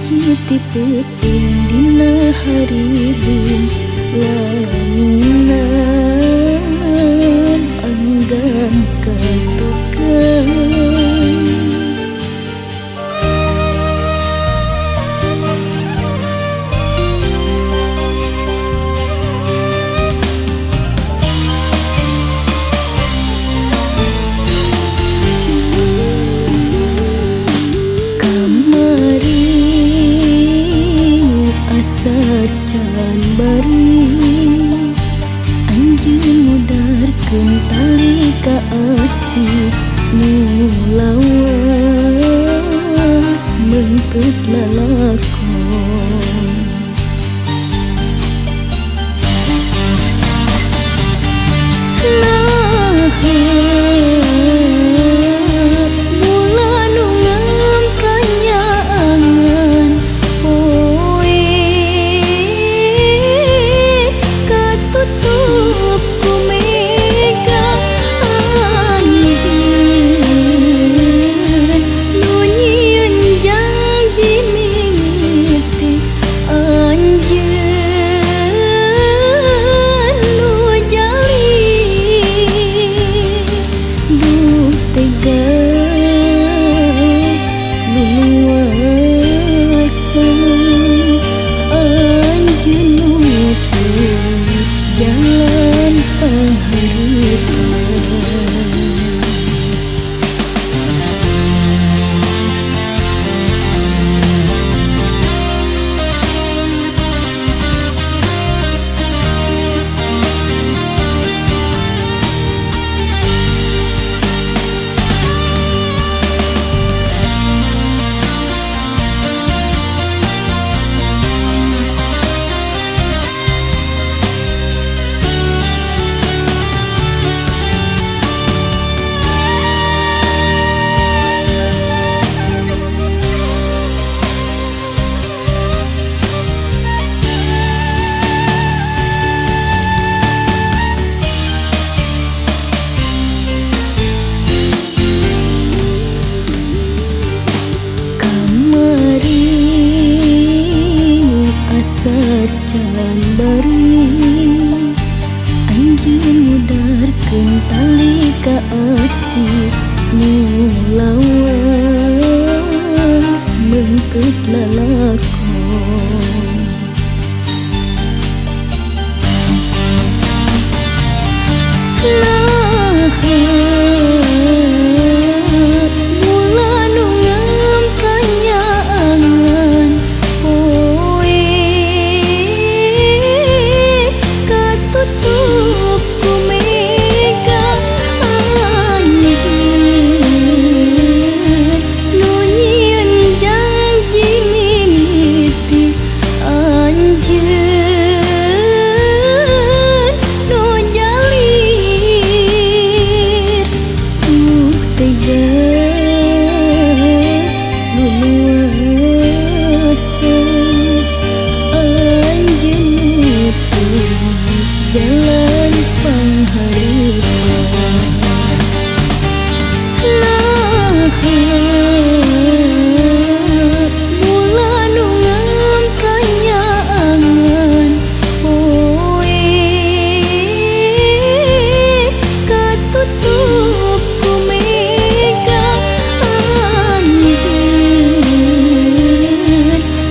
Citi peting dina haririn lamunan anggang katukan. Sacan bari anjeun mudarkeun tali ka asih nu lawas meungkeut lalakon. Bulan nu ngem kanyaangan sacan bari anjeun mudarkeun tali ka asih nu lawas meungkeut lalakon. Bulan nu ngem kanyaangan jalan pangharipan. Bulan nu ngem kanyaangan poe katutup ku mega anjeun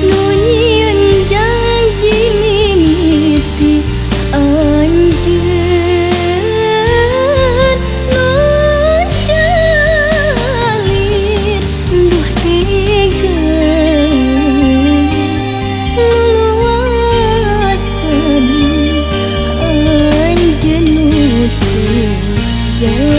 nu nyieun janji mimiti anjeun nu jalin duh tega leluasan anjeun nu teu jalan